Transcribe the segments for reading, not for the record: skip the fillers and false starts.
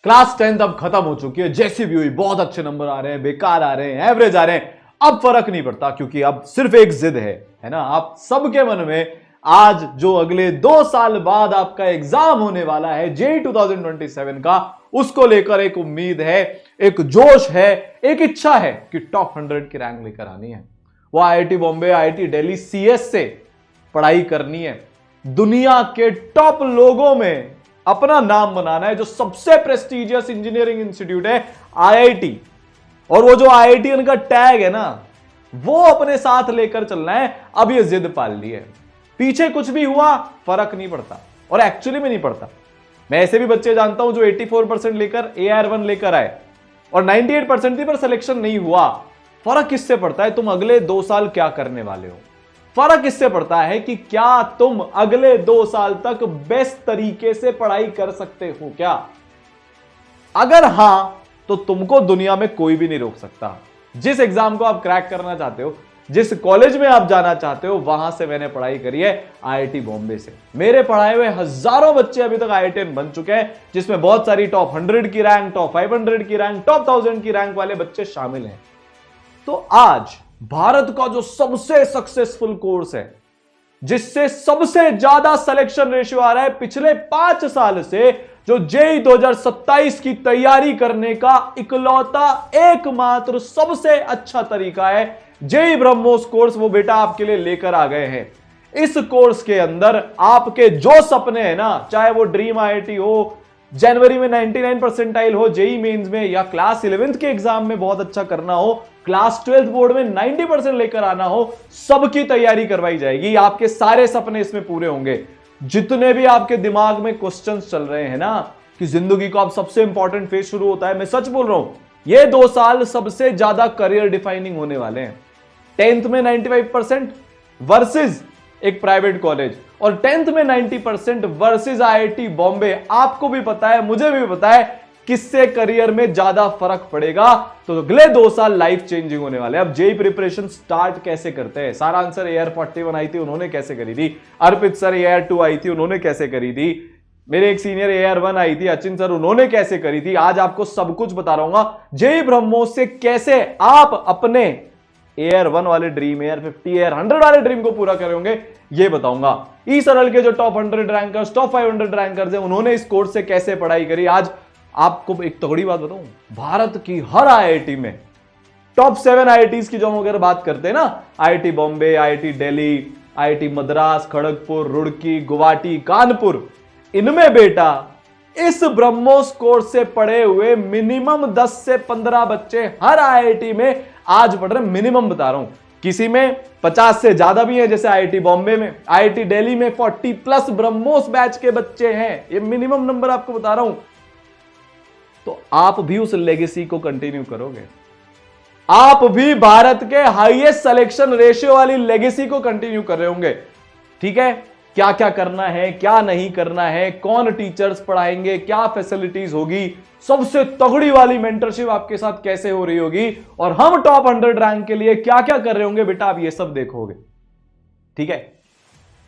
Class 10th अब खत्म हो चुकी है, जैसी भी हुई, बहुत अच्छे नंबर आ रहे हैं, बेकार आ रहे हैं, एवरेज आ रहे हैं, अब फर्क नहीं पड़ता, क्योंकि अब सिर्फ एक जिद है ना, आप सबके मन में आज जो अगले 2 साल बाद आपका एग्जाम होने वाला है जेईई 2027 का, उसको लेकर एक उम्मीद है, एक जोश है, एक इच्छा है कि टॉप 100 की रैंक लेकर आनी है। वो IIT Bombay, IIT Delhi, CS से पढ़ाई करनी है, दुनिया के टॉप लोगों में अपना नाम बनाना है। जो सबसे प्रेस्टिजियस इंजीनियरिंग इंस्टीट्यूट है आईआईटी, और वो जो आईआईटी का टैग है ना, वो अपने साथ लेकर चलना है। अब ये जिद पाल ली है, पीछे कुछ भी हुआ फर्क नहीं पड़ता, और एक्चुअली में नहीं पड़ता। मैं ऐसे भी बच्चे जानता हूं जो 84% लेकर AR1 लेकर आए और 98% थी पर सिलेक्शन नहीं हुआ। फर्क किससे पड़ता है तुम अगले 2 साल क्या करने वाले हो, फर्क इससे पड़ता है कि क्या तुम अगले 2 साल तक बेस्ट तरीके से पढ़ाई कर सकते हो क्या। अगर हां तो तुमको दुनिया में कोई भी नहीं रोक सकता। जिस एग्जाम को आप क्रैक करना चाहते हो, जिस कॉलेज में आप जाना चाहते हो, वहां से मैंने पढ़ाई करी है आईआईटी बॉम्बे से। मेरे पढ़ाए हुए हजारों बच्चे अभी तक आईआईटीएन बन चुके हैं, जिसमें बहुत सारी टॉप 100 की रैंक, टॉप 500 की रैंक, टॉप 1000 की रैंक वाले बच्चे शामिल हैं। तो आज भारत का जो सबसे सक्सेसफुल कोर्स है, जिससे सबसे ज्यादा सिलेक्शन रेशियो आ रहा है पिछले 5 साल से, जो जेईई 2027 की तैयारी करने का इकलौता एकमात्र सबसे अच्छा तरीका है, जेईई ब्रह्मोस कोर्स, वो बेटा आपके लिए लेकर आ गए हैं। इस कोर्स के अंदर आपके जो सपने हैं ना, चाहे वो ड्रीम आईआईटी हो, जनवरी में 99 परसेंटाइल हो जेईई मेंस में, या क्लास 11th के एग्जाम में बहुत अच्छा करना हो, क्लास 12th बोर्ड में 90% लेकर आना हो, सबकी तैयारी करवाई जाएगी। आपके सारे सपने इसमें पूरे होंगे। जितने भी आपके दिमाग में क्वेश्चंस चल रहे हैं ना कि जिंदगी का अब सबसे इंपॉर्टेंट फेज शुरू होता है, मैं सच बोल रहा हूं, ये 2 साल सबसे ज्यादा करियर डिफाइनिंग होने वाले हैं। 10th में 95% वर्सेस एक प्राइवेट कॉलेज, और 10th में 90% वर्सेस आईआईटी बॉम्बे। आपको भी पता है, मुझे भी पता है किससे करियर में ज्यादा फर्क पड़ेगा। तो अगले 2 साल लाइफ चेंजिंग होने वाले हैं। अब जेईई प्रिपरेशन स्टार्ट कैसे करते हैं, सारा आंसर AR41 आई थी, उन्होंने कैसे करी थी, अर्पित सर AR2 आई थी, उन्होंने कैसे करी थी, मेरे एक सीनियर AR1 आई थी, अचिन सर, उन्होंने कैसे करी थी, आज आपको सब कुछ बता रहा हूं। जेईई ब्रह्मोस से कैसे आप अपने AR1 वाले ड्रीम, AR50, AR100 वाले ड्रीम को पूरा करेंगे, ये बताऊंगा। ई सरल के जो टॉप 100 रैंकर्स, टॉप 500 रैंकर्स हैं, उन्होंने इस कोर्स से कैसे पढ़ाई करी। आज आपको एक तगड़ी बात बताऊं, भारत की हर आईआईटी में टॉप 7 आईआईटीज की जो हम अगर बात करते हैं ना, IIT Bombay, IIT Delhi, IIT Madras, Kharagpur, Roorkee, Guwahati, Kanpur, इनमें बेटा इस ब्रह्मोस कोर्स से पढ़े हुए मिनिमम 10 से 15 बच्चे हर आईआईटी में आज पढ़ रहे हैं। मिनिमम बता रहा हूं, किसी में 50 से ज्यादा भी है, जैसे आईआईटी बॉम्बे में, आईआईटी दिल्ली में 40+ ब्रह्मोस बैच के बच्चे हैं। ये मिनिमम नंबर आपको बता रहा हूं। तो आप भी उस लेगेसी को कंटिन्यू करोगे, आप भी भारत के हाईएस्ट सिलेक्शन रेशियो वाली लेगेसी को कंटिन्यू कर रहे होंगे। ठीक है, क्या क्या करना है, क्या नहीं करना है, कौन टीचर्स पढ़ाएंगे, क्या फैसिलिटीज होगी, सबसे तगड़ी वाली मेंटरशिप आपके साथ कैसे हो रही होगी, और हम टॉप 100 रैंक के लिए क्या क्या कर रहे होंगे, बेटा आप ये सब देखोगे। ठीक है,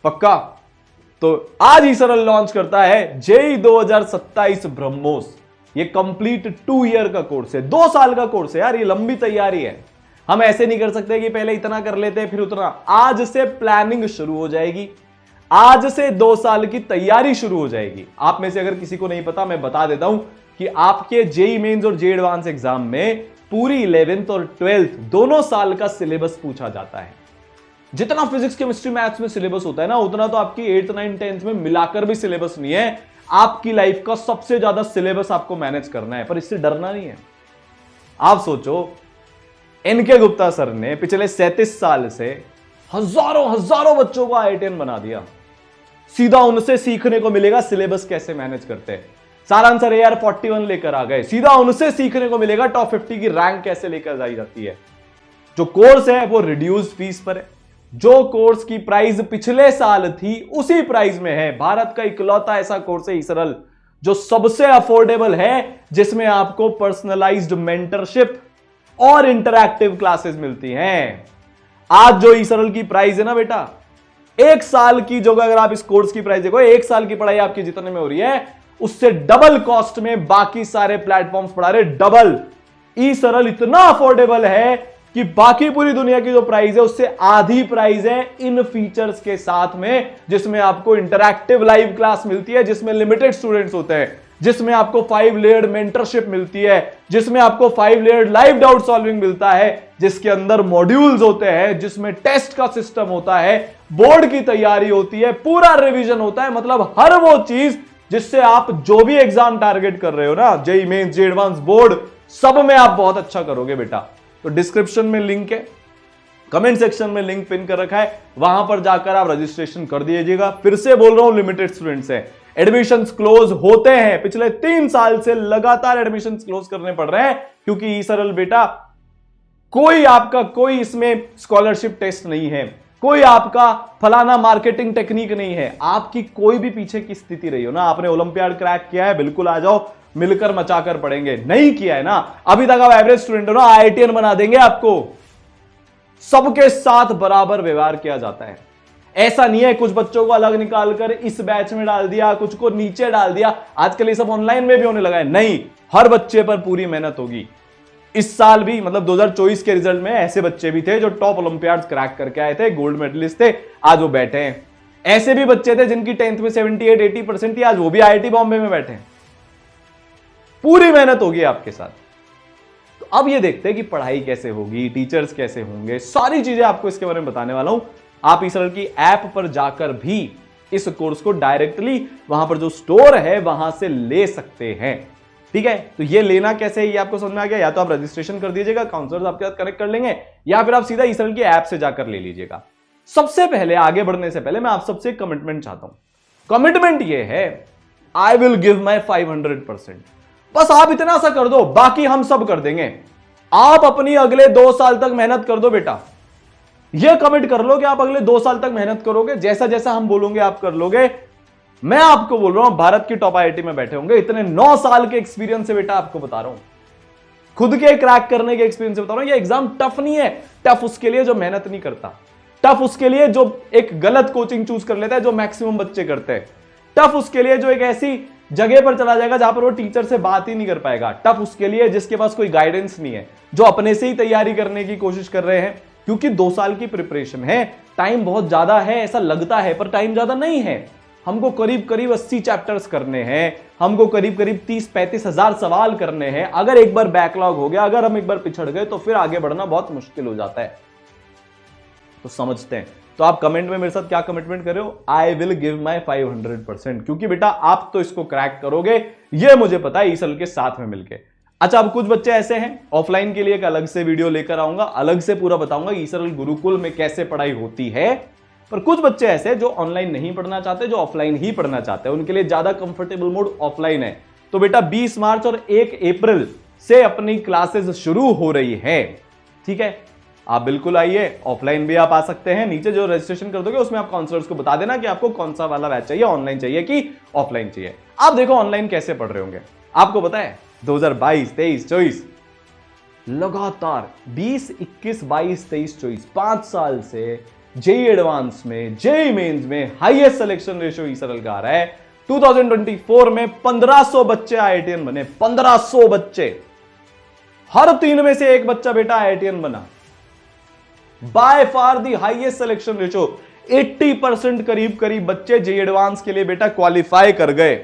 पक्का। तो आज ही सरल लॉन्च करता है जेईई 2027 ब्रह्मोस। ये कंप्लीट 2 ईयर का कोर्स है, 2 साल का कोर्स है यार, ये लंबी तैयारी है। हम ऐसे नहीं कर सकते कि पहले इतना कर लेते हैं फिर उतना। आज से प्लानिंग शुरू हो जाएगी, आज से 2 साल की तैयारी शुरू हो जाएगी। आप में से अगर किसी को नहीं पता, मैं बता देता हूं कि आपके जेईई मेंस और जेईई एडवांस एग्जाम में पूरी 11th और 12th दोनों साल का सिलेबस पूछा जाता है। जितना फिजिक्स, केमिस्ट्री, मैथ्स में सिलेबस होता है ना, उतना तो आपकी 8th, 9th, 10th में मिलाकर भी सिलेबस नहीं है। आपकी लाइफ का सबसे ज्यादा सिलेबस आपको मैनेज करना है, पर इससे डरना नहीं है। आप सोचो, एनके गुप्ता सर ने पिछले 37 साल से हजारों बच्चों को आईआईटीएन बना दिया। सीधा उनसे सीखने को मिलेगा सिलेबस कैसे मैनेज करते हैं। सारा आंसर AR41 लेकर आ गए, सीधा उनसे सीखने को मिलेगा टॉप 50 की रैंक कैसे लेकर जाई जाती है। जो कोर्स है वो रिड्यूस फीस पर है, जो कोर्स की प्राइस पिछले साल थी उसी प्राइस में है। भारत का इकलौता ऐसा कोर्स है इसरल जो सबसे अफोर्डेबल है, जिसमें आपको पर्सनलाइज्ड मेंटरशिप और इंटरैक्टिव क्लासेस मिलती हैं। आज जो इसरल की प्राइस है ना बेटा, 1 साल की, जो अगर आप इस कोर्स की प्राइस देखो, 1 साल की पढ़ाई आपकी जितने में हो रही है, उससे डबल कॉस्ट में बाकी सारे प्लेटफॉर्म्स पढ़ा रहे, डबल। ई सरल इतना अफोर्डेबल है कि बाकी पूरी दुनिया की जो प्राइस है उससे आधी प्राइस है इन फीचर्स के साथ में, जिसमें आपको इंटरैक्टिव लाइव क्लास मिलती है, जिसमें लिमिटेड स्टूडेंट्स होते हैं, जिसमें आपको 5 लेयर्ड मेंटरशिप मिलती है, जिसमें आपको 5 लेयर्ड लाइव डाउट सॉल्विंग मिलता है, जिसके अंदर मॉड्यूल्स होते हैं, जिसमें टेस्ट का सिस्टम होता है, बोर्ड की तैयारी होती है, पूरा रिवीजन होता है। मतलब हर वो चीज जिससे आप जो भी एग्जाम टारगेट कर रहे हो ना, JEE mains, JEE advance, board, सब में आप बहुत अच्छा करोगे बेटा। तो डिस्क्रिप्शन में लिंक है, कमेंट सेक्शन में लिंक पिन कर रखा है, वहां पर जाकर आप रजिस्ट्रेशन कर दीजिएगा। फिर से बोल रहा हूं, लिमिटेड स्टूडेंट्स हैं, एडमिशंस क्लोज होते हैं। पिछले 3 साल से लगातार एडमिशंस क्लोज करने पड़ रहे हैं, क्योंकि ई सरल बेटा कोई इसमें स्कॉलरशिप टेस्ट नहीं है, कोई आपका फलाना मार्केटिंग टेक्निक नहीं है। आपकी कोई भी पीछे की स्थिति रही हो ना, आपने ओलंपियाड क्रैक किया है, बिल्कुल आ जाओ, मिलकर मचाकर पढ़ेंगे। नहीं किया है ना, अभी तक आप एवरेज स्टूडेंट हो ना, आईआईटीएन बना देंगे आपको। सबके साथ बराबर व्यवहार किया जाता है। ऐसा नहीं है कुछ बच्चों को अलग निकालकर इस बैच में डाल दिया, कुछ को नीचे डाल दिया, आजकल ये सब ऑनलाइन में भी होने लगा है। नहीं, हर बच्चे पर पूरी मेहनत होगी। इस साल भी मतलब 2024 के रिजल्ट में ऐसे बच्चे भी थे जो टॉप ओलंपियाड क्रैक करके आए थे, गोल्ड मेडलिस्ट थे, आज वो बैठे हैं। ऐसे भी बच्चे थे जिनकी 10th में 78-80% थी, आज वो भी आईआईटी बॉम्बे में बैठे हैं। पूरी मेहनत होगी आपके साथ। तो अब ये देखते हैं कि पढ़ाई कैसे होगी, टीचर्स कैसे होंगे, सारी चीजें आपको इसके बारे में बताने वाला हूं। आप ई सरल की ऐप पर जाकर भी इस कोर्स को डायरेक्टली वहां पर जो स्टोर है वहां से ले सकते हैं। ठीक है, तो ये लेना कैसे है ये आपको समझ में आ गया। या तो आप रजिस्ट्रेशन कर दीजिएगा, काउंसलर्स आपके साथ कनेक्ट कर लेंगे, या फिर आप सीधा ई सरल की ऐप से जाकर ले लीजिएगा। सबसे पहले, आगे बढ़ने से पहले मैं आप सबसे कमिटमेंट चाहता हूं। कमिटमेंट ये है, आई विल गिव माई 500%। बस आप इतना सा कर दो, बाकी हम सब कर देंगे। आप अपनी अगले 2 साल तक मेहनत कर दो बेटा। यह कमिट कर लो कि आप अगले 2 साल तक मेहनत करोगे, जैसा जैसा हम बोलोगे आप कर लोगे। मैं आपको बोल रहा हूं, भारत की टॉप आईआईटी में बैठे होंगे, इतने 9 साल के एक्सपीरियंस से बेटा आपको बता रहा हूं, खुद के क्रैक करने के एक्सपीरियंस से बता रहा हूं। ये एग्जाम टफ नहीं है, टफ उसके लिए जो मेहनत नहीं करता, टफ उसके लिए जो एक गलत कोचिंग चूज कर लेता है, जो मैक्सिमम बच्चे करते हैं, टफ उसके लिए जो एक ऐसी जगह पर चला जाएगा जहां पर वो टीचर से बात ही नहीं कर पाएगा, टफ उसके लिए जिसके पास कोई गाइडेंस नहीं है, जो अपने से ही तैयारी करने की कोशिश कर रहे हैं। क्योंकि 2 साल की प्रिपरेशन है, टाइम बहुत ज्यादा है ऐसा लगता है, पर टाइम ज्यादा नहीं है। हमको करीब करीब 80 चैप्टर्स करने हैं, हमको करीब करीब 30-35 हजार सवाल करने हैं। अगर एक बार बैकलॉग हो गया, अगर हम एक बार पिछड़ गए, तो फिर आगे बढ़ना बहुत मुश्किल हो जाता है। तो समझते हैं। तो आप कमेंट में मेरे साथ क्या कमिटमेंट कर रहे हो? I will give my 500%। क्योंकि बेटा आप तो इसको क्रैक करोगे, ये मुझे पता है, ई सरल के साथ में मिलके। अच्छा, अब कुछ बच्चे ऐसे हैं, ऑफलाइन के लिए एक अलग से वीडियो लेकर आऊंगा, अलग से पूरा बताऊंगा ई सरल गुरुकुल में कैसे पढ़ाई होती है। पर कुछ बच्चे ऐसे जो ऑनलाइन नहीं पढ़ना चाहते, जो ऑफलाइन ही पढ़ना चाहते हैं, उनके लिए ज्यादा कंफर्टेबल मोड ऑफलाइन है। तो बेटा 20 मार्च और 1 अप्रैल से अपनी क्लासेस शुरू हो रही है। ठीक है, आप बिल्कुल आइए, ऑफलाइन भी आप आ सकते हैं। नीचे जो रजिस्ट्रेशन कर दोगे उसमें आप काउंसलर्स को बता देना कि आपको कौन सा वाला बैच चाहिए, ऑनलाइन चाहिए कि ऑफलाइन चाहिए। आप देखो ऑनलाइन कैसे पढ़ रहे होंगे, आपको पता है 2022, 23, 24 लगातार 20, 21, 22, 23, 24 5 साल से जेईई एडवांस में, जेईई मेंस में हाईएस्ट सिलेक्शन रेशियो ई सरल का आ रहा है। 2024 में 1500 बच्चे आईआईटीएन बने, 1500 बच्चे, हर 3 में से 1 बच्चा बेटा आईआईटीएन बना। By far the highest selection ratio, 80% करीब करीब बच्चे जेईई एडवांस के लिए बेटा क्वालिफाई कर गए।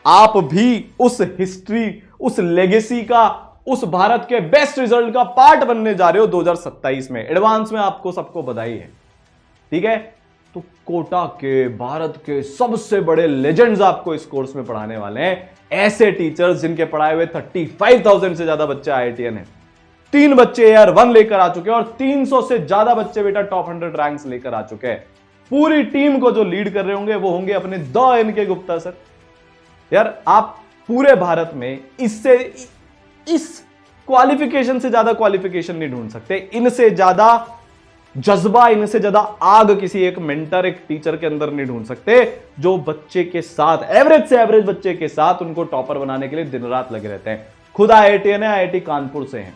आप भी उस हिस्ट्री, उस लेगेसी का, उस भारत के बेस्ट रिजल्ट का पार्ट बनने जा रहे हो 2027 में। एडवांस में आपको सबको बधाई है। ठीक है, तो कोटा के, भारत के सबसे बड़े लेजेंड्स आपको इस कोर्स में पढ़ाने वाले हैं। ऐसे टीचर्स जिनके पढ़ाए हुए 35,000 से ज्यादा बच्चे आईआईटीएन है। 3 बच्चे AR1 लेकर आ चुके हैं और 300 से ज्यादा बच्चे बेटा टॉप 100 रैंक्स लेकर आ चुके हैं। पूरी टीम को जो लीड कर रहे होंगे वो होंगे अपने द NK गुप्ता सर। यार आप पूरे भारत में इससे, इस क्वालिफिकेशन से ज्यादा क्वालिफिकेशन नहीं ढूंढ सकते, इनसे ज्यादा जज्बा, इनसे ज्यादा आग किसी एक मेंटर, एक टीचर के अंदर नहीं ढूंढ सकते, जो बच्चे के साथ, एवरेज से एवरेज बच्चे के साथ उनको टॉपर बनाने के लिए दिन रात लगे रहते हैं। खुद आईआईटीएन है, आईआईटी कानपुर से हैं।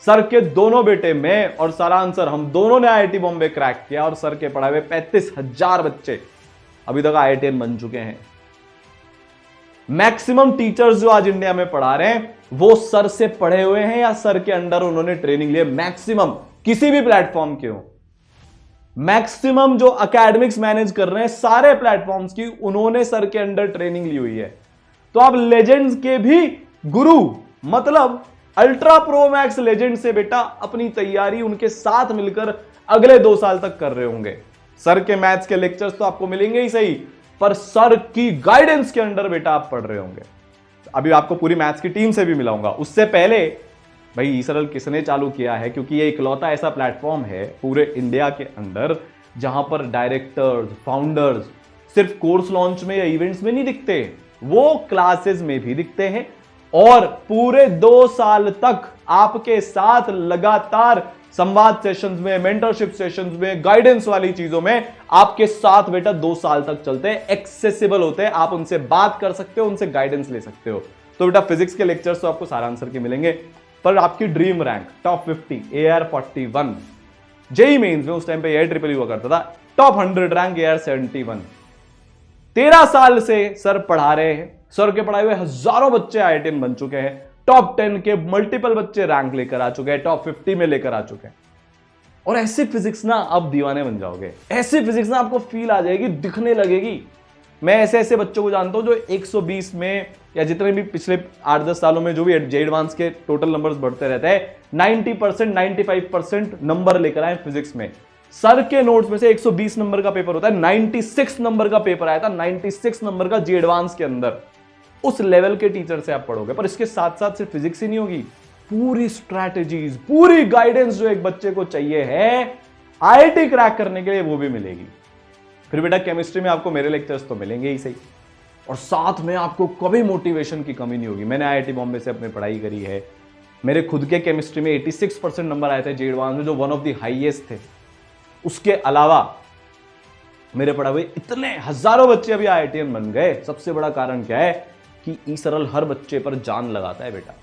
सर के दोनों बेटे, मैं और सरान सर, हम दोनों ने आईआईटी बॉम्बे क्रैक किया और सर के पढ़ाए हुए 35,000 बच्चे अभी तक आईआईटीएन बन चुके हैं। मैक्सिमम टीचर्स जो आज इंडिया में पढ़ा रहे हैं वो सर से पढ़े हुए हैं या सर के अंडर उन्होंने ट्रेनिंग ली है। मैक्सिमम किसी भी प्लेटफॉर्म के हो, मैक्सिमम जो एकेडमिक्स मैनेज कर रहे हैं सारे प्लेटफॉर्म्स की, उन्होंने सर के अंडर ट्रेनिंग ली हुई है। तो आप लेजेंड्स के भी गुरु, मतलब अल्ट्रा प्रो मैक्स लेजेंड से बेटा अपनी तैयारी उनके साथ मिलकर अगले 2 साल तक कर रहे होंगे। सर के मैथ्स के लेक्चर्स तो आपको मिलेंगे ही सही, पर सर की गाइडेंस के अंडर बेटा आप पढ़ रहे होंगे। अभी आपको पूरी मैथ्स की टीम से भी मिलाऊंगा। उससे पहले भाई ई-सरल किसने चालू किया है, क्योंकि ये इकलौता ऐसा प्लेटफॉर्म है पूरे इंडिया के अंदर जहां पर डायरेक्टर्स, फाउंडर्स सिर्फ कोर्स लॉन्च में या इवेंट्स में नहीं दिखते, वो क्लासेस में भी दिखते हैं और पूरे 2 साल तक आपके साथ लगातार संवाद सेशंस में, मेंटरशिप सेशंस में, गाइडेंस वाली चीजों में आपके साथ बेटा 2 साल तक चलते हैं, एक्सेसिबल होते हैं, आप उनसे बात कर सकते हो, उनसे गाइडेंस ले सकते हो। तो बेटा फिजिक्स के लेक्चर्स तो आपको सारा आंसर के मिलेंगे, पर आपकी dream rank top 50 AR41, JEE mains में उस टाइम पे एयर ट्रिपल हुआ करता था, टॉप 100 रैंक AR71। 13 साल से सर पढ़ा रहे हैं, सर के पढ़ाए हुए हजारों बच्चे IITian बन चुके हैं, टॉप 10 के मल्टीपल बच्चे रैंक लेकर आ चुके हैं, टॉप 50 में लेकर आ चुके हैं। और ऐसी फिजिक्स ना आप दीवाने बन जाओगे, ऐसी फिजिक्स ना आपको फील आ जाएगी, दिखने लगेगी। मैं ऐसे ऐसे बच्चों को जानता हूं जो 120 में या जितने भी पिछले 8-10 सालों में जो भी जे एडवांस के टोटल नंबर्स बढ़ते रहते हैं, 90% 95% नंबर लेकर आए फिजिक्स में। सर के नोट्स में से 120 नंबर का पेपर होता है, 96 नंबर का पेपर आया था, 96 नंबर का जे एडवांस के अंदर। उस लेवल के टीचर से आप पढ़ोगे, पर इसके साथ साथ सिर्फ फिजिक्स ही नहीं होगी, पूरी स्ट्रैटेजीज, पूरी गाइडेंस जो एक बच्चे को चाहिए है IIT क्रैक करने के लिए, वो भी मिलेगी। फिर बेटा केमिस्ट्री में आपको मेरे लेक्चर्स तो मिलेंगे ही सही, और साथ में आपको कभी मोटिवेशन की कमी नहीं होगी। मैंने IIT बॉम्बे से अपनी पढ़ाई करी है, मेरे खुद के केमिस्ट्री में 86% नंबर आए थे जे एडवांस में, जो वन ऑफ द हाईएस्ट थे। उसके अलावा मेरे पढ़ा हुए इतने हजारों बच्चे अभी IITian बन गए। सबसे बड़ा कारण क्या है कि ई-सरल हर बच्चे पर जान लगाता है बेटा,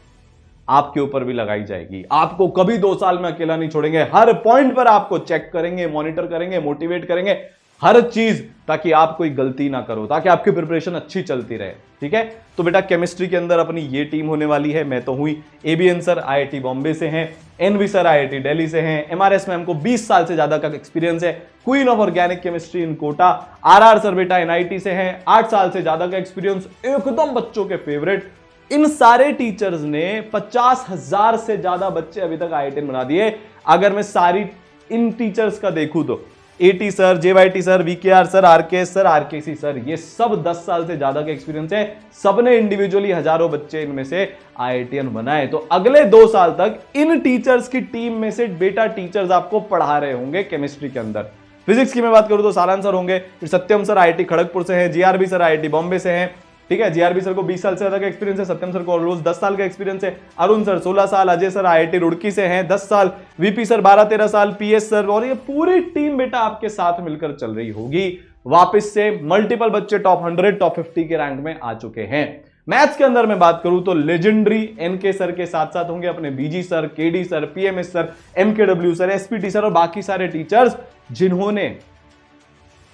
आपके ऊपर भी लगाई जाएगी। आपको कभी 2 साल में अकेला नहीं छोड़ेंगे, हर पॉइंट पर आपको चेक करेंगे, मॉनिटर करेंगे, मोटिवेट करेंगे, हर चीज, ताकि आप कोई गलती ना करो, ताकि आपकी प्रिपरेशन अच्छी चलती रहे। ठीक है, तो बेटा केमिस्ट्री के अंदर अपनी ये टीम होने वाली है। मैं तो हुई, ABN सर IIT बॉम्बे से हैं, NV सर IIT दिल्ली से हैं, MRS मैम को 20 साल से ज्यादा का एक्सपीरियंस है, queen of organic chemistry in Kota. RR sir बेटा NIT से हैं, 8 साल से ज्यादा का एक्सपीरियंस, एकदम बच्चों के फेवरेट। इन सारे टीचर्स ने 50,000 से ज्यादा बच्चे अभी तक IITian बना दिए। अगर मैं सारी इन टीचर्स का देखूं तो AT sir, JYT sir, VKR sir, RKS sir, RKC sir, ये सब 10 साल से ज्यादा का एक्सपीरियंस है। सबने इंडिविजुअली हजारों बच्चे इनमें से IITian बनाए। तो अगले 2 साल तक इन टीचर्स की टीम में से बेटा टीचर्स आपको पढ़ा रहे होंगे केमिस्ट्री के अंदर। फिजिक्स की मैं बात करूं तो सारांश सर होंगे, फिर सत्यम सर IIT खड़गपुर से हैं, GRB सर IIT बॉम्बे से हैं। ठीक है, GRB सर को 20 साल से ज्यादा का एक्सपीरियंस है, सत्यम सर को रोज 10 साल का एक्सपीरियंस है, अरुण सर 16 साल, अजय सर IIT रुड़की से हैं 10 साल, VP सर 12-13 साल, PS सर, और ये पूरी टीम बेटा आपके साथ मिलकर चल रही होगी। वापस से मल्टीपल बच्चे टॉप 100, टॉप 50 के रैंक में आ चुके हैं। मैथ्स के अंदर मैं बात करूं तो लेजेंडरी NK सर के साथ साथ होंगे अपने BG sir, KD sir, PMS sir, MKW sir, SPT sir और बाकी सारे टीचर्स जिन्होंने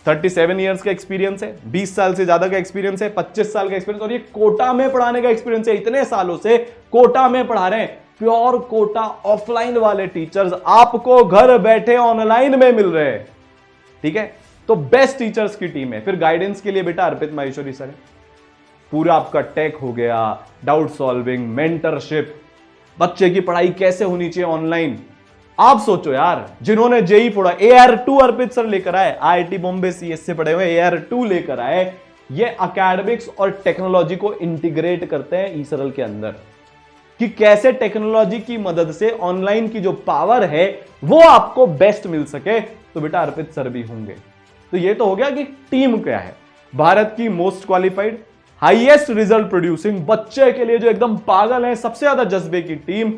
37 इयर्स का एक्सपीरियंस है, 20 साल से ज्यादा का एक्सपीरियंस है, 25 साल का एक्सपीरियंस, और ये कोटा में पढ़ाने का एक्सपीरियंस है। इतने सालों से कोटा में पढ़ा रहे हैं, प्योर कोटा ऑफलाइन वाले टीचर्स आपको घर बैठे ऑनलाइन में मिल रहे हैं। ठीक है, तो बेस्ट टीचर्स की टीम है। फिर गाइडेंस के लिए बेटा अर्पित माहेश्वरी सर है, पूरा आपका टेक हो गया, डाउट सॉल्विंग, मेंटरशिप, बच्चे की पढ़ाई कैसे होनी चाहिए ऑनलाइन। आप सोचो यार, जिन्होंने जेई फोड़ा, AR2 अर्पित सर लेकर आए, IIT बॉम्बे CS से पढ़े हुए AR2 लेकर आए। ये एकेडमिक्स और टेक्नोलॉजी को इंटीग्रेट करते हैं ई-सरल के अंदर, कि कैसे टेक्नोलॉजी की मदद से ऑनलाइन की जो पावर है वो आपको बेस्ट मिल सके। तो बेटा अर्पित सर भी होंगे। तो ये तो हो गया कि टीम क्या है, भारत की most qualified, highest result producing, बच्चे के लिए जो एकदम पागल है, सबसे ज्यादा जज्बे की टीम,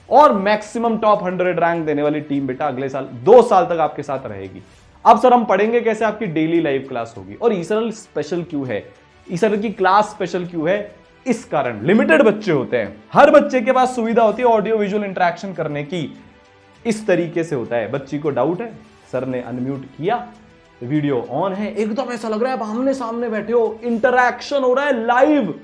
और मैक्सिमम टॉप 100 रैंक देने वाली टीम बेटा अगले साल 2 साल तक आपके साथ रहेगी। अब सर हम पढ़ेंगे कैसे, आपकी डेली लाइव क्लास होगी। और ई-सरल स्पेशल क्यों है, ई-सरल की क्लास स्पेशल क्यों है, इस कारण लिमिटेड बच्चे होते हैं, हर बच्चे के पास सुविधा होती है ऑडियो विजुअल इंटरेक्शन करने की। इस तरीके से होता है, बच्ची को डाउट है, सर ने अनम्यूट किया, वीडियो ऑन है, एकदम ऐसा लग रहा है आप आमने सामने बैठे हो, इंटरैक्शन हो रहा है लाइव,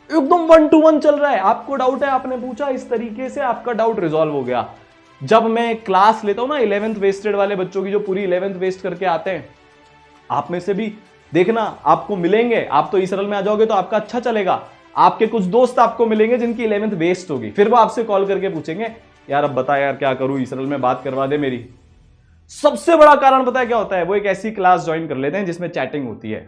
एकदम 1 to 1 चल रहा है। आपको डाउट है, आपने पूछा, इस तरीके से आपका डाउट रिजॉल्व हो गया। जब मैं क्लास लेता हूं ना 11th वेस्टेड वाले बच्चों की, जो पूरी 11th वेस्ट करके आते हैं, आप में से भी देखना आपको मिलेंगे। आप तो ई-सरल में आ जाओगे तो आपका अच्छा चलेगा। आपके कुछ दोस्त आपको मिलेंगे जिनकी 11th वेस्ट होगी, फिर वो आपसे कॉल करके पूछेंगे यार अब बता यार क्या करूं, ई-सरल में बात करवा दे मेरी। सबसे बड़ा कारण पता है क्या होता है? वो एक ऐसी क्लास ज्वाइन कर लेते हैं जिसमें चैटिंग होती है,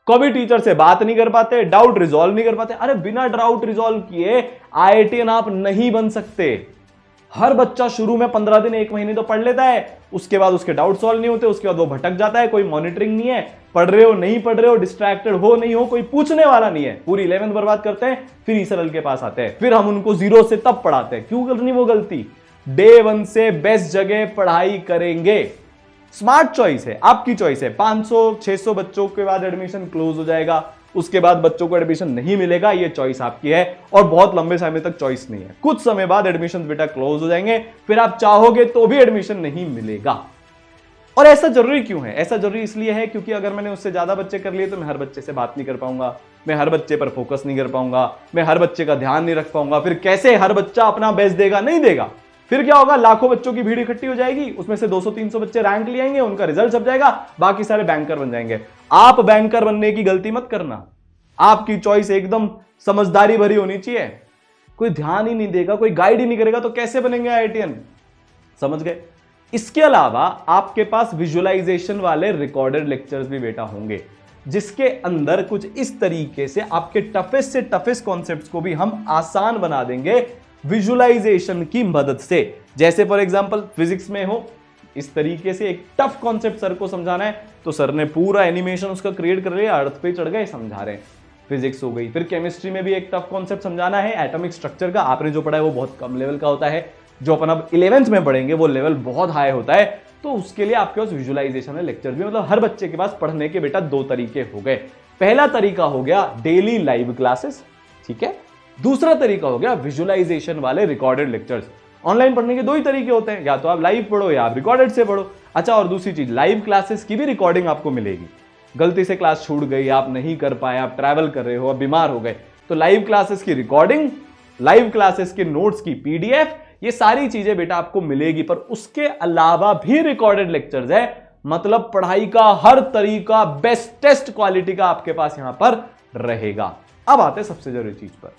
कभी टीचर से बात नहीं कर पाते, डाउट रिजॉल्व नहीं कर पाते। अरे बिना डाउट रिजॉल्व किए आईआईटीएन आप नहीं बन सकते। हर बच्चा शुरू में 15 दिन 1 महीने तो पढ़ लेता है, उसके बाद उसके डाउट सॉल्व नहीं होते, उसके बाद वो भटक जाता है, कोई मॉनिटरिंग नहीं है, पढ़ रहे हो नहीं पढ़ रहे हो, डिस्ट्रैक्टेड हो नहीं हो, कोई पूछने वाला नहीं है, पूरी 11th बर्बाद करते हैं, फिर ई-सरल के पास आते हैं, फिर हम उनको 0 से तब पढ़ाते हैं। क्यों करनी वो गलती? डे 1 से बेस्ट जगह पढ़ाई करेंगे। स्मार्ट चॉइस है, आपकी चॉइस है। 500-600 बच्चों के बाद एडमिशन क्लोज हो जाएगा, उसके बाद बच्चों को एडमिशन नहीं मिलेगा, ये चॉइस आपकी है, और बहुत लंबे समय तक चॉइस नहीं है। कुछ समय बाद एडमिशन बेटा क्लोज हो जाएंगे, फिर आप चाहोगे तो भी एडमिशन नहीं मिलेगा। और ऐसा जरूरी क्यों है? ऐसा जरूरी इसलिए है क्योंकि अगर मैंने उससे ज्यादा बच्चे कर लिए तो मैं हर बच्चे से बात नहीं कर पाऊंगा, मैं हर बच्चे पर फोकस नहीं कर पाऊंगा, मैं हर बच्चे का ध्यान नहीं रख पाऊंगा। फिर कैसे हर बच्चा अपना बेस्ट देगा? नहीं देगा। फिर क्या होगा? लाखों बच्चों की भीड़ इकट्ठी हो जाएगी, उसमें से 200-300 बच्चे रैंक ले आएंगे, उनका रिजल्ट छप जाएगा, बाकी सारे बैंकर बन जाएंगे। आप बैंकर बनने की गलती मत करना। आपकी चॉइस एकदम समझदारी भरी होनी चाहिए। कोई ध्यान ही नहीं देगा, कोई गाइड ही नहीं करेगा तो कैसे बनेंगे आईआईटीएन? समझ गए? इसके अलावा आपके पास विजुअलाइजेशन वाले रिकॉर्डेड लेक्चर्स भी बेटा होंगे, जिसके अंदर कुछ इस तरीके से आपके टफेस्ट से टफेस्ट कॉन्सेप्ट्स को भी हम आसान बना देंगे विजुअलाइजेशन की मदद से। जैसे फॉर एग्जांपल फिजिक्स में हो, इस तरीके से एक टफ कॉन्सेप्ट सर को समझाना है तो सर ने पूरा एनिमेशन उसका क्रिएट कर लिया, अर्थ पे चढ़ गए समझा रहे हैं, फिजिक्स हो गई। फिर केमिस्ट्री में भी एक टफ कॉन्सेप्ट समझाना है एटॉमिक स्ट्रक्चर का, आपने जो पढ़ा है वो बहुत कम लेवल का होता है, जो अपन अब 11th में पढ़ेंगे वो लेवल बहुत हाई होता है, तो उसके लिए आपके पास विजुअलाइजेशन है लेक्चर भी। मतलब हर बच्चे के पास पढ़ने के बेटा 2 तरीके हो गए। पहला तरीका हो गया डेली लाइव क्लासेस, ठीक है। दूसरा तरीका हो गया विजुअलाइजेशन वाले रिकॉर्डेड लेक्चर्स। ऑनलाइन पढ़ने के 2 ही तरीके होते हैं, या तो आप लाइव पढ़ो या आप रिकॉर्डेड से पढ़ो। अच्छा, और दूसरी चीज, लाइव क्लासेस की भी रिकॉर्डिंग आपको मिलेगी। गलती से क्लास छूट गई, आप नहीं कर पाए, आप ट्रैवल कर रहे हो, आप बीमार हो गए, तो लाइव क्लासेस की रिकॉर्डिंग, लाइव क्लासेस के नोट्स की पीडीएफ, ये सारी चीजें बेटा आपको मिलेगी। पर उसके अलावा भी रिकॉर्डेड लेक्चर्स है, मतलब पढ़ाई का हर तरीका बेस्टेस्ट क्वालिटी का आपके पास यहां पर रहेगा। अब आते हैं सबसे जरूरी चीज पर,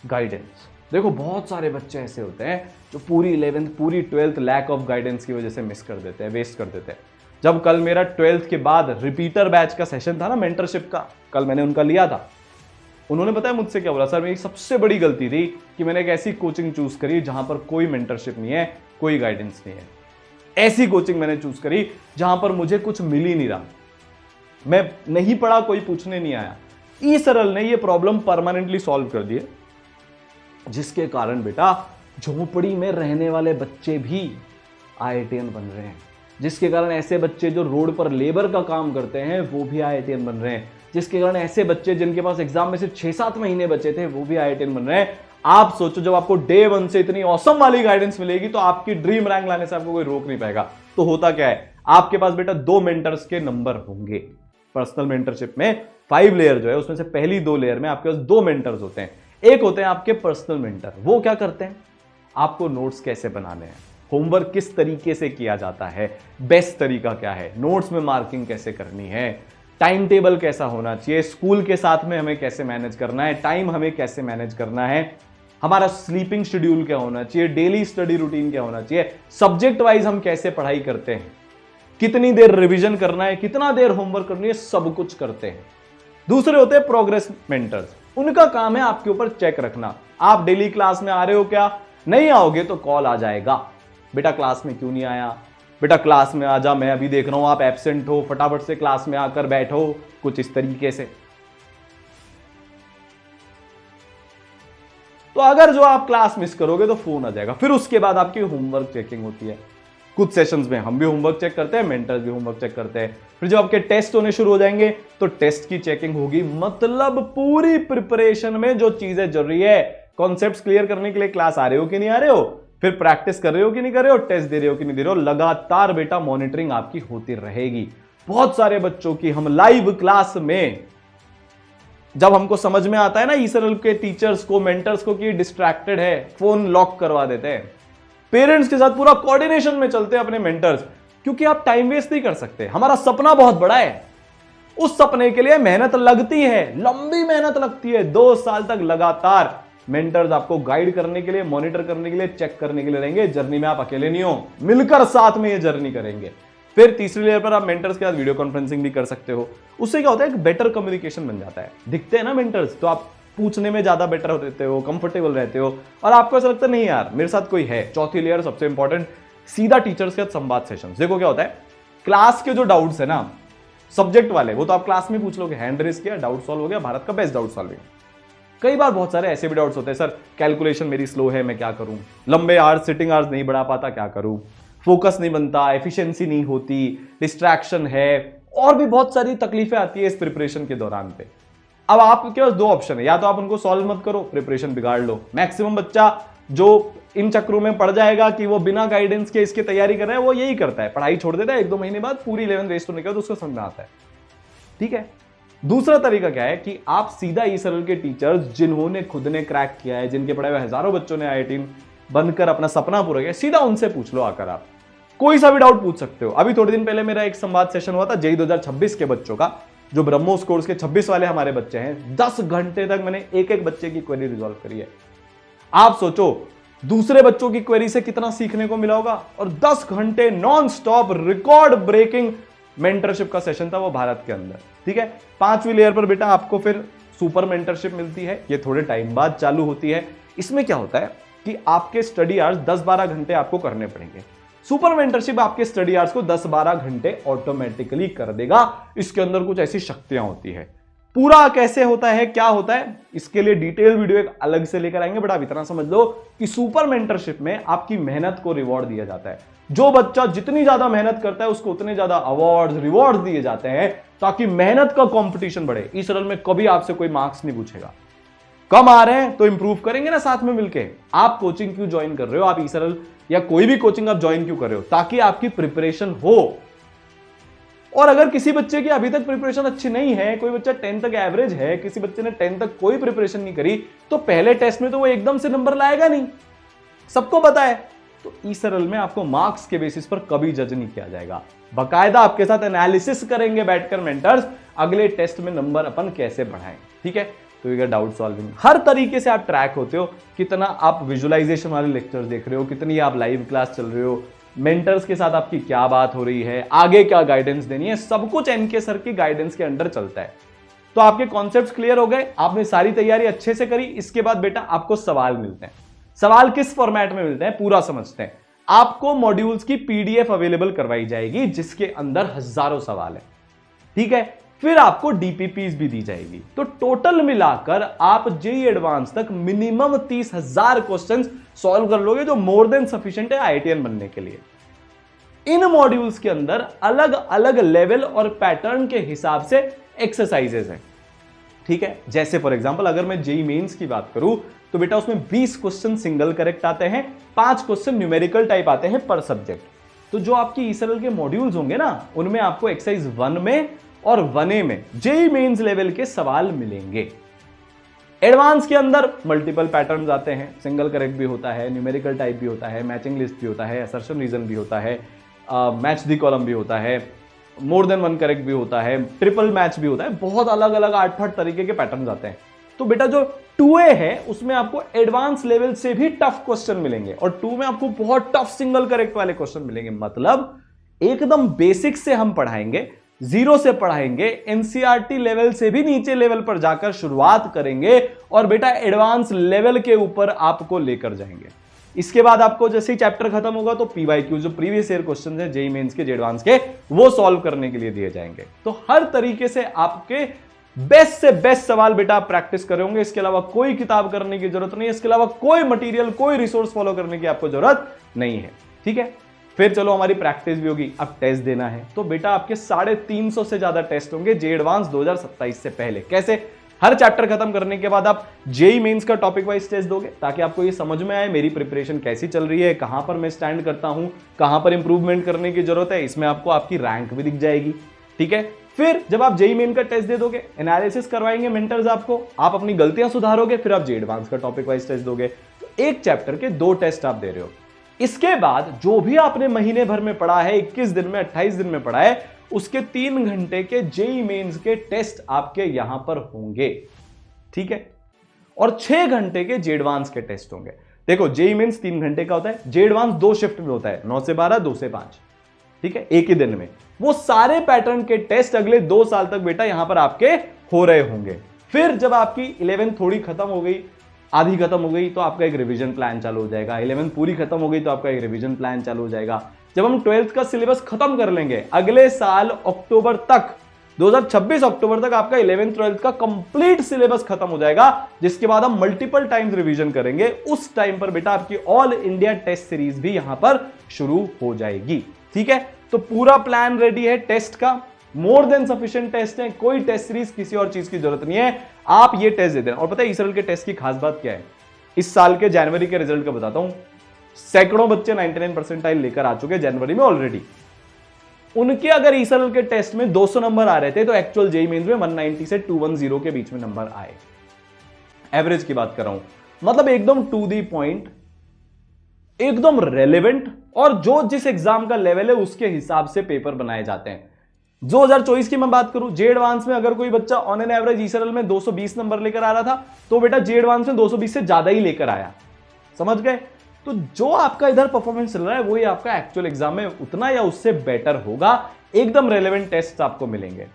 गाइडेंस। देखो बहुत सारे बच्चे ऐसे होते हैं जो पूरी 11th पूरी 12th लैक ऑफ गाइडेंस की वजह से मिस कर देते हैं, वेस्ट कर देते हैं। जब कल मेरा 12th के बाद रिपीटर बैच का सेशन था ना मेंटरशिप का, कल मैंने उनका लिया था, उन्होंने पता है मुझसे क्या बोला? सर मेरी सबसे बड़ी गलती थी कि मैंने एक ऐसी कोचिंग चूज करी जहां पर कोई मेंटरशिप नहीं है, कोई गाइडेंस नहीं है। ऐसी कोचिंग मैंने चूज करी जहां पर मुझे कुछ मिल ही नहीं रहा, मैं नहीं पढ़ा, कोई पूछने नहीं आया। ई-सरल ने ये प्रॉब्लम परमानेंटली सॉल्व कर दी है, जिसके कारण बेटा झोपड़ी में रहने वाले बच्चे भी आईआईटीएन बन रहे हैं, जिसके कारण ऐसे बच्चे जो रोड पर लेबर का काम करते हैं वो भी आईआईटीएन बन रहे हैं, जिसके कारण ऐसे बच्चे जिनके पास एग्जाम में सिर्फ 6-7 महीने बचे थे वो भी आईआईटीएन बन रहे हैं। आप सोचो, जब आपको डे 1 से इतनी औसम वाली गाइडेंस मिलेगी तो आपकी ड्रीम रैंक लाने से आपको कोई रोक नहीं पाएगा। तो होता क्या है, आपके पास बेटा 2 मेंटर्स के नंबर होंगे। पर्सनल मेंटरशिप में 5 लेयर जो है उसमें से पहली 2 लेयर में आपके पास 2 मेंटर्स होते हैं। एक होते हैं आपके पर्सनल मेंटर, वो क्या करते हैं, आपको नोट्स कैसे बनाने हैं, होमवर्क किस तरीके से किया जाता है, बेस्ट तरीका क्या है, नोट्स में मार्किंग कैसे करनी है, टाइम टेबल कैसा होना चाहिए, स्कूल के साथ में हमें कैसे मैनेज करना है, टाइम हमें कैसे मैनेज करना है, हमारा स्लीपिंग शेड्यूल क्या होना चाहिए, डेली स्टडी रूटीन क्या होना चाहिए, सब्जेक्ट वाइज हम कैसे पढ़ाई करते हैं, कितनी देर रिवीजन करना है, कितना देर होमवर्क करनी है, सब कुछ करते हैं। दूसरे होते हैं प्रोग्रेस मेंटर्स, उनका काम है आपके ऊपर चेक रखना, आप डेली क्लास में आ रहे हो क्या, नहीं आओगे तो कॉल आ जाएगा, बेटा क्लास में क्यों नहीं आया, बेटा क्लास में आ जा, मैं अभी देख रहा हूं आप एब्सेंट हो, फटाफट से क्लास में आकर बैठो, कुछ इस तरीके से। तो अगर जो आप क्लास मिस करोगे तो फोन आ जाएगा। फिर उसके बाद आपकी होमवर्क चेकिंग होती है, कुछ सेशंस में हम भी होमवर्क चेक करते हैं, मेंटर्स भी होमवर्क चेक करते हैं। फिर जब आपके टेस्ट होने शुरू हो जाएंगे तो टेस्ट की चेकिंग होगी। मतलब पूरी प्रिपरेशन में जो चीजें जरूरी है, कॉन्सेप्ट्स क्लियर करने के लिए क्लास आ रहे हो कि नहीं आ रहे हो, फिर प्रैक्टिस कर रहे हो कि नहीं कर रहे हो, टेस्ट दे रहे हो कि नहीं दे रहे हो, लगातार बेटा मॉनिटरिंग आपकी होती रहेगी। बहुत सारे बच्चों की हम लाइव क्लास में जब हमको समझ में आता है ना ईसरल के टीचर्स को, मेंटर्स को कि डिस्ट्रैक्टेड है, फोन लॉक करवा देते हैं। पेरेंट्स के साथ पूरा कोऑर्डिनेशन में चलते हैं अपने मेंटर्स, क्योंकि आप टाइम वेस्ट नहीं कर सकते। हमारा सपना बहुत बड़ा है, उस सपने के लिए मेहनत लगती है, लंबी मेहनत लगती है। 2 साल तक लगातार मेंटर्स आपको गाइड करने के लिए, मॉनिटर करने के लिए, चेक करने के लिए रहेंगे। जर्नी में आप अकेले नहीं हो, मिलकर साथ में ये जर्नी करेंगे। फिर तीसरी लेयर पर आप मेंटर्स के साथ वीडियो कॉन्फ्रेंसिंग भी कर सकते हो। उससे क्या होता है, एक बेटर कम्युनिकेशन बन जाता है। दिखते हैं ना मेंटर्स, तो आप पूछने में ज्यादा बेटर रहते हो, कंफर्टेबल रहते हो, और आपको ऐसा लगता नहीं यार मेरे साथ कोई है। चौथी लेयर सबसे इंपॉर्टेंट, सीधा टीचर्स के साथ संवाद सेशन। देखो क्या होता है, क्लास के जो डाउट्स है ना सब्जेक्ट वाले, वो तो आप क्लास में पूछ लोगे, हैंड रेस किया, डाउट सॉल्व हो गया, भारत का बेस्ट डाउट सॉल्विंग। कई बार बहुत सारे ऐसे भी डाउट्स होते हैं, सर कैलकुलेशन मेरी स्लो है, मैं क्या करूं, लंबे आवर्स सिटिंग आवर्स नहीं बढ़ा पाता, क्या करूं, फोकस नहीं बनता, एफिशिएंसी नहीं होती, डिस्ट्रैक्शन है, और भी बहुत सारी तकलीफें आती है इस प्रिपरेशन के दौरान पे। अब आपके पास 2 ऑप्शन है, या तो आप उनको सॉल्व मत करो, प्रिपरेशन बिगाड़ लो। मैक्सिमम बच्चा जो इन चक्रों में पड़ जाएगा कि वो बिना गाइडेंस के इसकी तैयारी कर रहा है, वो यही करता है, पढ़ाई छोड़ देता है, 1-2 महीने बाद पूरी 11 वेस्ट होने के बाद उसको समझ में आता है। ठीक है, दूसरा तरीका क्या है कि आप सीधा ईसरल के टीचर्स जिन्होंने खुद ने क्रैक किया है, जिनके पढ़े हुए हजारों बच्चों ने IIT बनकर अपना सपना पूरा किया, सीधा उनसे पूछ लो। आकर आप कोई सा भी डाउट पूछ सकते हो। अभी थोड़े दिन पहले मेरा एक संवाद सेशन हुआ था JEE 2026 के बच्चों का, जो ब्रह्मोस कोर्स के 26 वाले हमारे बच्चे हैं। 10 घंटे तक मैंने एक बच्चे की क्वेरी रिजॉल्व करी है। आप सोचो दूसरे बच्चों की क्वेरी से कितना सीखने को मिला होगा। और 10 घंटे non stop record breaking mentorship का सेशन था वो भारत के अंदर। ठीक है, 5वीं लेयर पर बेटा आपको फिर सुपर मेंटरशिप मिलती है, ये थोड़े टाइम बाद चालू होती है। इसमें क्या होता है कि आपके स्टडी आवर्स 10-12 घंटे आपको करने पड़ेंगे। सुपर मेंटरशिप आपके स्टडी आवर्स को 10-12 घंटे ऑटोमेटिकली कर देगा। इसके अंदर कुछ ऐसी शक्तियां होती है। पूरा कैसे होता है, क्या होता है, इसके लिए डिटेल वीडियो एक अलग से लेकर आएंगे। बट आप इतना समझ लो कि सुपर मेंटरशिप में आपकी मेहनत को रिवॉर्ड दिया जाता है। जो बच्चा जितनी ज्यादा मेहनत करता है उसको उतने ज्यादा अवार्ड्स, रिवॉर्ड दिए जाते हैं, ताकि मेहनत का कंपटीशन बढ़े। ईसरल में कभी आपसे कोई मार्क्स नहीं पूछेगा। कम आ रहे हैं तो इंप्रूव करेंगे ना साथ में मिलके। आप कोचिंग क्यों ज्वाइन कर रहे हो, आप ईसरल या कोई भी कोचिंग आप ज्वाइन क्यों कर रहे हो, ताकि आपकी प्रिपरेशन हो। और अगर किसी बच्चे की अभी तक प्रिपरेशन अच्छी नहीं है, कोई बच्चा 10 तक एवरेज है, किसी बच्चे ने 10 तक कोई प्रिपरेशन नहीं करी, तो पहले टेस्ट में तो वो एकदम से नंबर लाएगा नहीं, सबको पता है। तो ईसरल में आपको मार्क्स के बेसिस पर कभी जज नहीं किया जाएगा। बाकायदा आपके साथ एनालिसिस करेंगे बैठकर मेंटर्स, अगले टेस्ट में नंबर अपन कैसे बढ़ाएं। ठीक है, तो ये डाउट सॉल्विंग हर तरीके से आप ट्रैक होते हो। कितना आप विजुअलाइजेशन वाले लेक्चर्स देख रहे हो, कितनी आप लाइव क्लास चल रहे हो, मेंटर्स के साथ आपकी क्या बात हो रही है, आगे क्या गाइडेंस देनी है, सब कुछ NK सर की गाइडेंस के अंडर चलता है। तो आपके कॉन्सेप्ट्स क्लियर हो गए, आपने सारी तैयारी अच्छे से करी। इसके बाद बेटा आपको सवाल मिलते हैं। सवाल किस फॉर्मेट में मिलते हैं पूरा समझते हैं। आपको मॉड्यूल्स की PDF अवेलेबल करवाई जाएगी, जिसके अंदर हजारों सवाल है। ठीक है, फिर आपको DPPs भी दी जाएगी। तो टोटल मिलाकर आप JEE एडवांस तक मिनिमम 30,000 क्वेश्चंस सॉल्व कर लोगे, जो मोर देन सफिशिएंट है IITian बनने के लिए। इन मॉड्यूल्स के अंदर अलग अलग लेवल और पैटर्न के हिसाब से एक्सरसाइजेस हैं। ठीक है, जैसे फॉर एग्जांपल अगर मैं JEE मेंस की बात करूं तो बेटा उसमें 20 क्वेश्चन सिंगल करेक्ट आते हैं, 5 क्वेश्चन न्यूमेरिकल टाइप आते हैं पर सब्जेक्ट। तो जो आपकी ईसरल के मॉड्यूल्स होंगे ना, उनमें आपको एक्सरसाइज 1 में और 1A में JEE मेंस लेवल के सवाल मिलेंगे। एडवांस के अंदर मल्टीपल पैटर्न्स आते हैं, सिंगल करेक्ट भी होता है, न्यूमेरिकल टाइप भी होता है, मैचिंग लिस्ट भी होता है, असर्शन रीजन भी होता है, मैच दी कॉलम भी होता है, मोर देन 1 करेक्ट भी होता है, ट्रिपल मैच भी होता है। बहुत अलग अलग 8-8 तरीके के पैटर्न्स आते हैं। तो बेटा जो 2A है उसमें आपको एडवांस लेवल से भी टफ क्वेश्चन मिलेंगे, और 2 में आपको बहुत टफ सिंगल करेक्ट वाले क्वेश्चन मिलेंगे। मतलब एकदम बेसिक से हम पढ़ाएंगे, 0 से पढ़ाएंगे, NCERT लेवल से भी नीचे लेवल पर जाकर शुरुआत करेंगे, और बेटा एडवांस लेवल के ऊपर आपको लेकर जाएंगे। इसके बाद आपको जैसे ही चैप्टर खत्म होगा तो PYQ जो प्रीवियस ईयर क्वेश्चन है JEE मेंस के, JEE एडवांस के, वो सॉल्व करने के लिए दिए जाएंगे। तो हर तरीके से आपके बेस्ट से बेस्ट सवाल बेटा आप प्रैक्टिस कर रहे होंगे। इसके अलावा कोई किताब करने की जरूरत नहीं है, इसके अलावा कोई मटेरियल, कोई रिसोर्स फॉलो करने की आपको जरूरत नहीं है। ठीक है, फिर चलो हमारी प्रैक्टिस भी होगी। अब टेस्ट देना है तो बेटा आपके 350 से ज्यादा टेस्ट होंगे JEE एडवांस 2027 से पहले। कैसे? हर चैप्टर खत्म करने के बाद आप जेई मेंस का टॉपिक वाइज टेस्ट दोगे ताकि आपको ये समझ में आए मेरी प्रिपरेशन कैसी चल रही है, कहां पर मैं स्टैंड करता हूं, कहां पर इंप्रूवमेंट करने की जरूरत है। इसमें आपको आपकी रैंक भी दिख जाएगी, ठीक है। फिर जब आप जेई मेन का टेस्ट दे दोगे, एनालिसिस करवाएंगे मेंटर्स आपको, आप अपनी गलतियां सुधारोगे, फिर आप जेई एडवांस का टॉपिक वाइज टेस्ट दोगे। तो एक चैप्टर के 2 टेस्ट आप दे रहे हो। इसके बाद जो भी आपने महीने भर में पढ़ा है, 21 दिन में, 28 दिन में पढ़ा है, उसके 3 घंटे के जेई मेंस के टेस्ट आपके यहां पर होंगे, ठीक है। और 6 घंटे के जेई एडवांस के टेस्ट होंगे। देखो जेई मेंस 3 घंटे का होता है, जेई एडवांस 2 शिफ्ट में होता है, 9 से 12, 2 से 5, ठीक है, एक ही दिन में। वो सारे पैटर्न के टेस्ट अगले 2 साल तक बेटा यहां पर आपके हो रहे होंगे। फिर जब आपकी 11 थोड़ी खत्म हो गई, आधी खत्म हो गई, तो आपका एक रिवीजन प्लान चालू हो जाएगा। 11 पूरी खत्म हो गई तो आपका एक रिवीजन प्लान चालू हो जाएगा। जब हम 12th का सिलेबस खत्म कर लेंगे अगले साल अक्टूबर तक, 2026 अक्टूबर तक आपका 11th 12th का कंप्लीट सिलेबस खत्म हो जाएगा, जिसके बाद हम मल्टीपल टाइम्स रिवीजन करेंगे। उस टाइम पर बेटा आपकी ऑल इंडिया टेस्ट सीरीज भी यहां पर शुरू हो जाएगी, ठीक है। तो पूरा प्लान रेडी है टेस्ट का, मोर देन सफिशिएंट टेस्ट है, कोई टेस्ट सीरीज किसी और चीज की जरूरत नहीं है, आप ये टेस्ट दे देना। और पता है इसरल के टेस्ट की खास बात क्या है, इस साल के जनवरी के रिजल्ट का बताता हूं। सैकड़ों बच्चे 99 परसेंटाइल लेकर आ चुके हैं जनवरी में ऑलरेडी। उनके अगर इसरल के टेस्ट में 200 नंबर आ रहे थे तो एक्चुअल जेई मेंस में 190 से 210 के बीच में नंबर आए। एवरेज की बात कर रहा हूं, मतलब एकदम टू दी पॉइंट, एकदम रेलेवेंट, और जो जिस एग्जाम का लेवल है उसके हिसाब से पेपर बनाए जाते हैं। 2024 की मैं बात करूं, जे एडवांस में अगर कोई बच्चा ऑन एन एवरेज ईसरल में 220 नंबर लेकर आ रहा था तो बेटा जे एडवांस में 220 से ज्यादा ही लेकर आया, समझ गए। तो जो आपका इधर परफॉर्मेंस चल रहा है वही आपका एक्चुअल एग्जाम में उतना या उससे बेटर होगा। एकदम रेलेवेंट टेस्ट आपको मिलेंगे,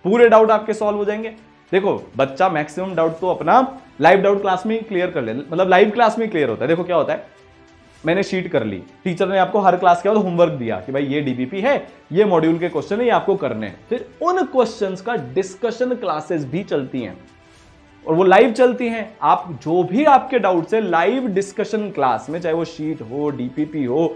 पूरे डाउट आपके सॉल्व हो जाएंगे। देखो बच्चा मैक्सिमम डाउट तो अपना लाइव डाउट क्लास में क्लियर कर ले, मतलब लाइव क्लास में क्लियर होता है। देखो क्या होता है, मैंने शीट कर ली, टीचर ने आपको हर क्लास के बाद होमवर्क दिया कि भाई ये डीबीपी है, ये मॉड्यूल के क्वेश्चन है, ये आपको करने हैं। फिर उन क्वेश्चंस का डिस्कशन क्लासेस भी चलती हैं और वो लाइव चलती हैं। आप जो भी आपके डाउट्स है लाइव डिस्कशन क्लास में, चाहे वो शीट हो, डीपीपी हो,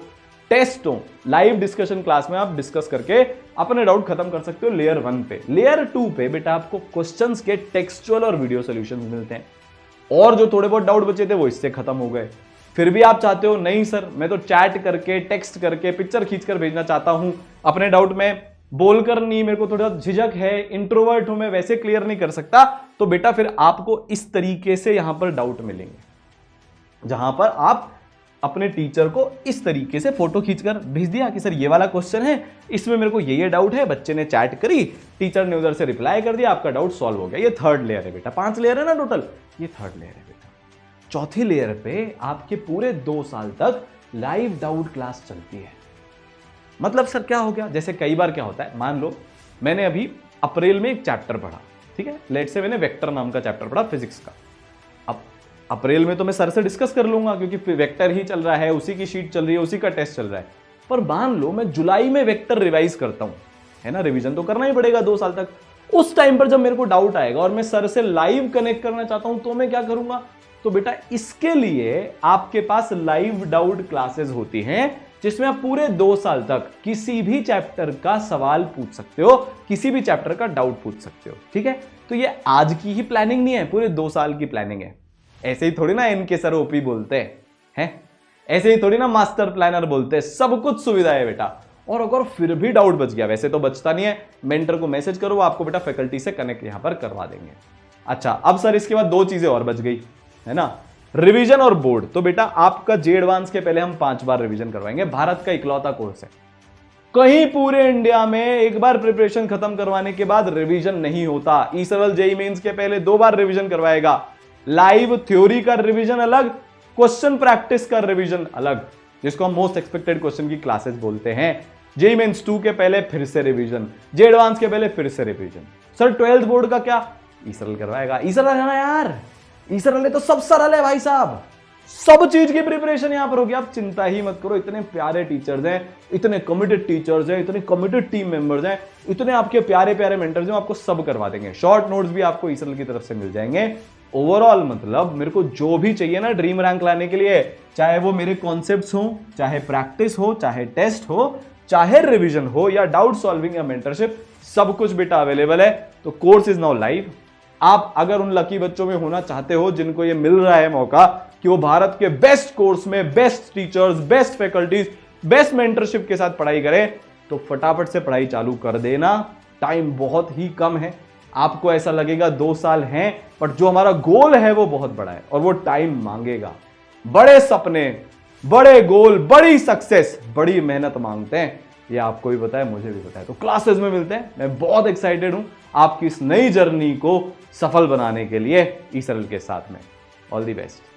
टेस्ट हो, लाइव डिस्कशन क्लास में आप डिस्कस करके अपने डाउट खत्म कर सकते हो। लेयर 1 पे, लेयर 2 पे बेटा आपको क्वेश्चंस के टेक्सचुअल और वीडियो सॉल्यूशंस मिलते हैं, और जो थोड़े बहुत डाउट बचे थे वो इससे खत्म हो गए। फिर भी आप चाहते हो नहीं सर मैं तो चैट करके, टेक्स्ट करके, पिक्चर खींचकर भेजना चाहता हूं अपने डाउट में, बोलकर नहीं, मेरे को थोड़ा झिझक है, इंट्रोवर्ट हूं मैं, वैसे क्लियर नहीं कर सकता, तो बेटा फिर आपको इस तरीके से यहां पर डाउट मिलेंगे, जहां पर आप अपने टीचर को इस तरीके से फोटो खींचकर भेज दिया कि सर ये वाला क्वेश्चन है, इसमें मेरे को ये डाउट है, बच्चे ने चैट करी, टीचर ने उधर से रिप्लाई कर दिया, आपका डाउट सॉल्व हो गया। ये थर्ड लेयर है बेटा, 5 लेयर है ना टोटल, ये थर्ड लेयर है बेटा। चौथी लेयर पे आपके पूरे 2 साल तक लाइव डाउट क्लास चलती है। मतलब सर क्या हो गया, जैसे कई बार क्या होता है, मान लो मैंने अभी अप्रैल में एक चैप्टर पढ़ा, ठीक है, लेट से मैंने वेक्टर नाम का चैप्टर पढ़ा फिजिक्स का। अब अप्रैल में तो मैं सर से डिस्कस कर लूंगा क्योंकि वेक्टर ही चल रहा है, उसी की शीट चल रही है, उसी का टेस्ट चल रहा है। पर मान लो मैं जुलाई में वेक्टर रिवाइज करता हूं, है ना, रिवीजन तो करना ही पड़ेगा 2 साल तक। उस टाइम पर जब मेरे को डाउट आएगा और मैं सर से लाइव कनेक्ट करना चाहता हूं तो मैं क्या करूंगा, तो बेटा इसके लिए आपके पास लाइव डाउट क्लासेस होती हैं, जिसमें आप पूरे 2 साल तक किसी भी चैप्टर का सवाल पूछ सकते हो, किसी भी चैप्टर का डाउट पूछ सकते हो, ठीक है। तो ये आज की ही प्लानिंग नहीं है, पूरे 2 साल की प्लानिंग है। ऐसे ही थोड़ी ना इनके सर ओपी बोलते हैं, ऐसे ही थोड़ी ना मास्टर प्लानर बोलते हैं, सब कुछ सुविधा है बेटा। और अगर फिर भी डाउट बच गया, वैसे तो बचता नहीं है, मेंटर को मैसेज करो, आपको बेटा फैकल्टी से कनेक्ट यहां पर करवा देंगे। अच्छा अब सर इसके बाद 2 चीजें और बच गई, है ना, रिवीजन और बोर्ड। तो बेटा आपका जे एडवांस के पहले हम 5 बार रिवीजन करवाएंगे, भारत का इकलौता कोर्स है, कहीं पूरे इंडिया में एक बार प्रिपरेशन खत्म करवाने के बाद रिवीजन नहीं होता। ईसरल जेई मेंस के पहले 2 बार रिवीजन करवाएगा, लाइव थ्योरी का रिवीजन अलग, क्वेश्चन प्रैक्टिस का रिवीजन अलग, जिसको हम मोस्ट एक्सपेक्टेड क्वेश्चन की क्लासेस बोलते हैं। जेई मेंस 2 के पहले फिर से रिवीजन, जे एडवांस के पहले फिर से रिवीजन। सर 12th बोर्ड का क्या, ईसरल करवाएगा। ईसरल है ना यार, ईसरल तो सब सरल है भाई साहब, सब चीज की प्रिपरेशन यहां पर होगी, आप चिंता ही मत करो। इतने प्यारे टीचर्स हैं, इतने कमिटेड टीचर्स हैं, इतने कमिटेड टीम मेंबर्स हैं, इतने आपके प्यारे प्यारे मेंटर्स हैं, आपको सब करवा देंगे। शॉर्ट नोट्स भी आपको ईसरल की तरफ से मिल जाएंगे। ओवरऑल मतलब मेरे को जो भी चाहिए ना ड्रीम रैंक लाने के लिए, चाहे वो मेरे कॉन्सेप्ट्स हो, चाहे प्रैक्टिस हो, चाहे टेस्ट हो, चाहे रिवीजन हो, या डाउट सॉल्विंग या मेंटरशिप, सब कुछ बेटा अवेलेबल है। तो कोर्स इज नाउ लाइव। आप अगर उन लकी बच्चों में होना चाहते हो जिनको ये मिल रहा है मौका कि वो भारत के बेस्ट कोर्स में best teachers, best faculties, best mentorship के साथ पढ़ाई करें, तो फटाफट से पढ़ाई चालू कर देना। टाइम बहुत ही कम है। आपको ऐसा लगेगा 2 साल हैं, पर जो हमारा गोल है वो बहुत बड़ा है और वो टाइम मांगेगा। बड़े सपने, बड़े गोल, बड़ी सक्सेस, बड़ी मेहनत मांगते हैं। ये आपको भी पता है, मुझे भी पता है। तो क्लासेस में मिलते हैं। मैं बहुत एक्साइटेड हूं आपकी इस नई जर्नी को सफल बनाने के लिए ईसरल के साथ में। All the best.